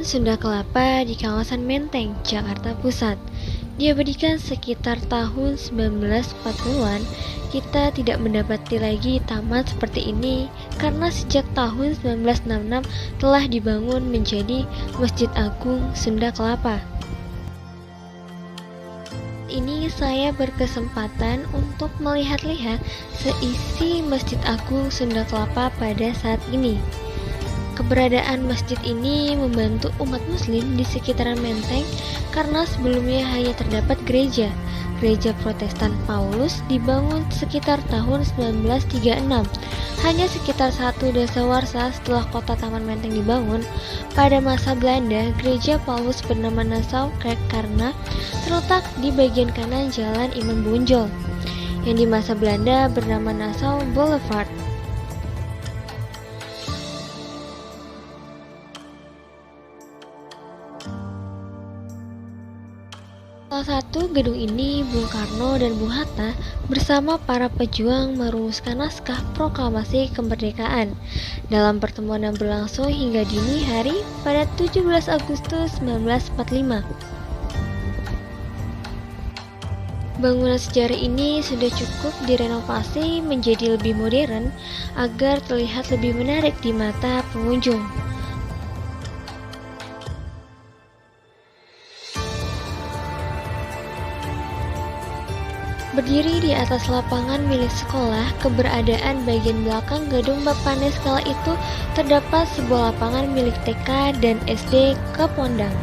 Bangunan Sunda Kelapa di kawasan Menteng, Jakarta Pusat. Diabadikan sekitar tahun 1940-an, kita tidak mendapati lagi taman seperti ini karena sejak tahun 1966 telah dibangun menjadi Masjid Agung Sunda Kelapa. Ini saya berkesempatan untuk melihat-lihat seisi Masjid Agung Sunda Kelapa pada saat ini. Keberadaan masjid ini membantu umat muslim di sekitaran Menteng karena sebelumnya hanya terdapat gereja. Gereja Protestan Paulus dibangun sekitar tahun 1936. Hanya sekitar 1 dasawarsa setelah kota Taman Menteng dibangun. Pada masa Belanda, gereja Paulus bernama Nassau Kerk karena terletak di bagian kanan Jalan Imam Bonjol, yang di masa Belanda bernama Nassau Boulevard. Salah satu gedung ini, Bung Karno dan Bung Hatta bersama para pejuang merumuskan naskah proklamasi kemerdekaan dalam pertemuan yang berlangsung hingga dini hari pada 17 Agustus 1945. Bangunan sejarah ini sudah cukup direnovasi menjadi lebih modern agar terlihat lebih menarik di mata pengunjung. Berdiri di atas lapangan milik sekolah, keberadaan bagian belakang gedung Bapanes kala itu terdapat sebuah lapangan milik TK dan SD Kepondang.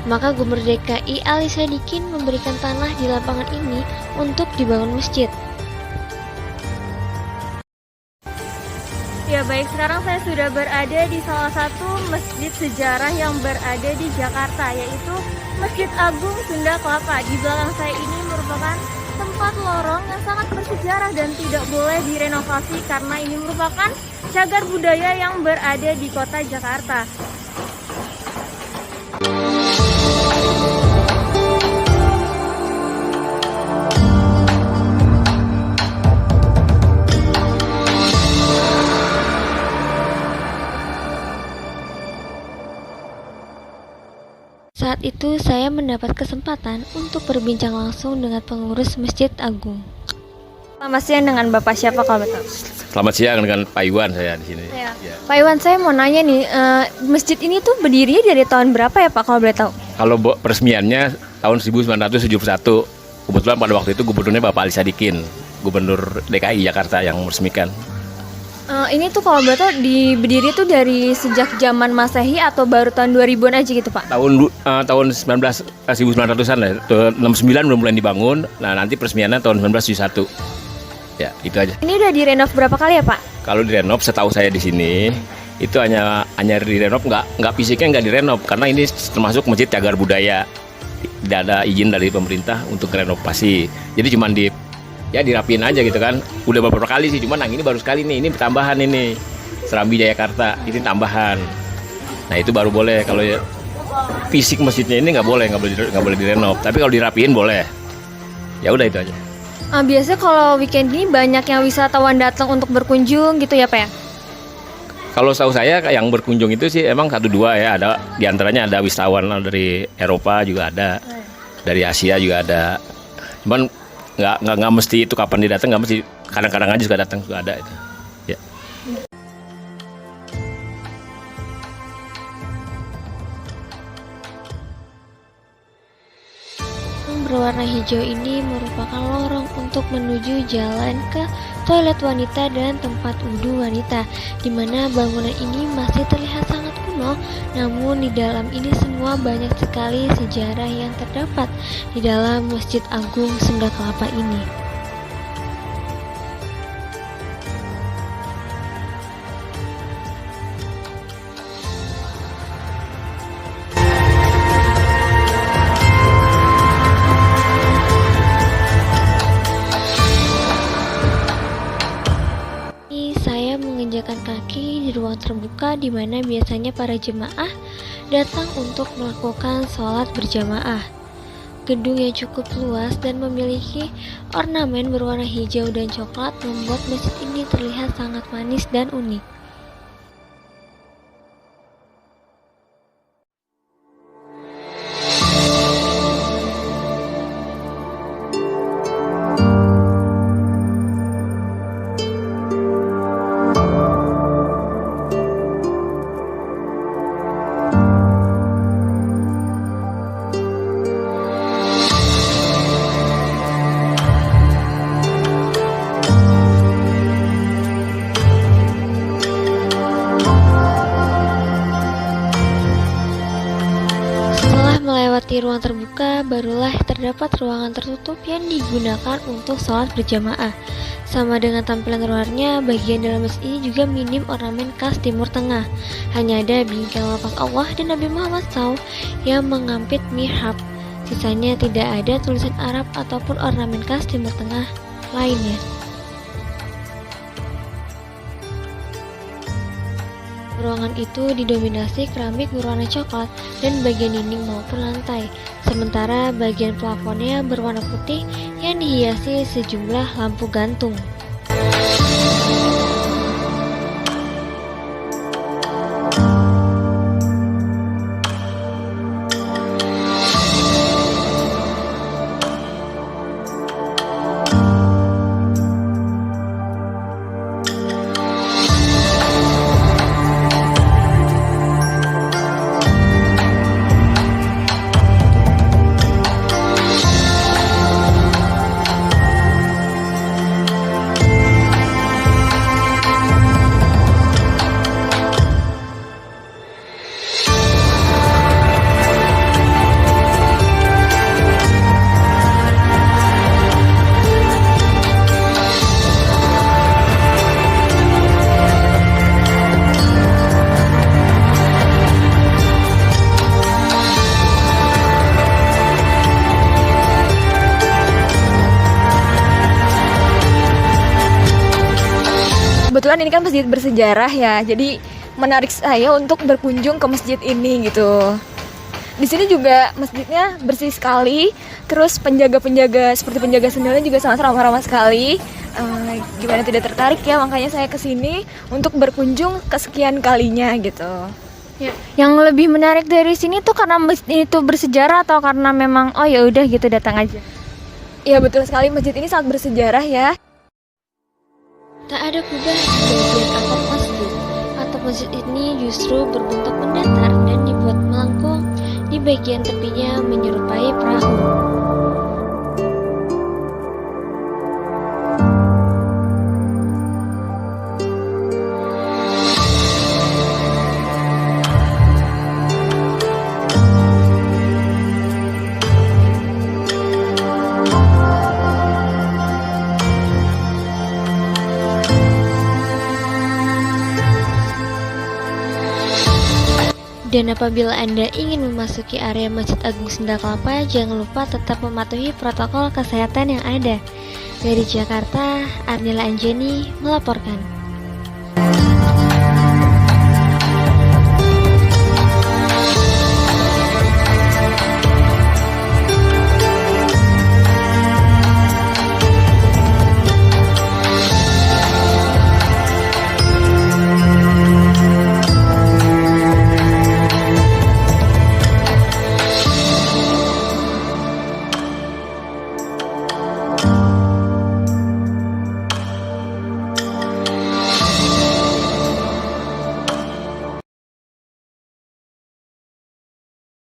Maka Gubernur DKI Ali Sadikin memberikan tanah di lapangan ini untuk dibangun masjid. Ya baik, sekarang saya sudah berada di salah satu masjid sejarah yang berada di Jakarta, yaitu Masjid Agung Sunda Kelapa. Di belakang saya ini merupakan tempat lorong yang sangat bersejarah dan tidak boleh direnovasi karena ini merupakan cagar budaya yang berada di kota Jakarta. Saat itu saya mendapat kesempatan untuk berbincang langsung dengan pengurus Masjid Agung. Selamat siang, dengan Bapak siapa kalau betul? Selamat siang, dengan Pak Iwan saya di sini. Ya. Pak Iwan, saya mau nanya nih, masjid ini tuh berdiri dari tahun berapa ya Pak kalau boleh tahu? Kalau peresmiannya tahun 1971. Kebetulan pada waktu itu gubernurnya Bapak Ali Sadikin, Gubernur DKI Jakarta yang meresmikan. Ini tuh kalau boleh tahu berdiri tuh dari sejak zaman Masehi atau baru tahun 2000-an aja gitu Pak? Tahun 1900-an lah, 69 belum mulai dibangun. Nah, nanti peresmiannya tahun 1971. Ya, itu aja. Ini udah direnov berapa kali ya Pak? Kalau direnov, setahu saya di sini itu hanya direnov, nggak fisiknya nggak direnov karena ini termasuk masjid cagar budaya. Tidak ada izin dari pemerintah untuk renovasi. Jadi cuma dirapiin aja gitu kan. Udah beberapa kali sih, cuman yang ini baru sekali nih. Ini tambahan ini. Serambi Jayakarta, ini tambahan. Nah, itu baru boleh. Kalau fisik masjidnya ini nggak boleh direnov. Tapi kalau dirapiin boleh. Ya udah itu aja. Biasanya kalau weekend ini banyak yang wisatawan datang untuk berkunjung gitu ya Pak ya? Kalau tahu saya yang berkunjung itu sih emang 1-2 ya. Ada diantaranya ada wisatawan dari Eropa juga ada, dari Asia juga ada. Cuman nggak mesti itu kapan dia datang, nggak mesti, kadang-kadang aja juga datang, juga ada itu. Ya. Berwarna hijau ini merupakan lorong untuk menuju jalan ke toilet wanita dan tempat wudhu wanita, di mana bangunan ini masih terlihat sangat kuno. Namun di dalam ini semua banyak sekali sejarah yang terdapat di dalam Masjid Agung Sunda Kelapa ini. Saya menginjakan kaki di ruang terbuka di mana biasanya para jemaah datang untuk melakukan sholat berjamaah. Gedung yang cukup luas dan memiliki ornamen berwarna hijau dan coklat membuat masjid ini terlihat sangat manis dan unik. Di ruang terbuka barulah terdapat ruangan tertutup yang digunakan untuk sholat berjamaah. Sama dengan tampilan luarnya, bagian dalam masjid ini juga minim ornamen khas Timur Tengah. Hanya ada bingkai lafaz Allah dan Nabi Muhammad SAW yang mengampit mihrab. Sisanya tidak ada tulisan Arab ataupun ornamen khas Timur Tengah lainnya. Ruangan itu didominasi keramik berwarna coklat dan bagian dinding maupun lantai, sementara bagian plafonnya berwarna putih yang dihiasi sejumlah lampu gantung. Kebetulan ini kan masjid bersejarah ya, jadi menarik saya untuk berkunjung ke masjid ini gitu. Di sini juga masjidnya bersih sekali, terus penjaga-penjaga seperti penjaga sendalnya juga sangat ramah-ramah sekali. Gimana tidak tertarik ya, makanya saya kesini untuk berkunjung kesekian kalinya gitu. Ya. Yang lebih menarik dari sini tuh karena masjid itu bersejarah atau karena memang oh ya udah gitu datang aja. Iya betul sekali, masjid ini sangat bersejarah ya. Tak ada kubah di bagian atap masjid. Atap masjid ini justru berbentuk mendatar dan dibuat melengkung. Di bagian tepinya menyerupai perahu. Dan apabila Anda ingin memasuki area Masjid Agung Sunda Kelapa, jangan lupa tetap mematuhi protokol kesehatan yang ada. Dari Jakarta, Arnila Anjani melaporkan.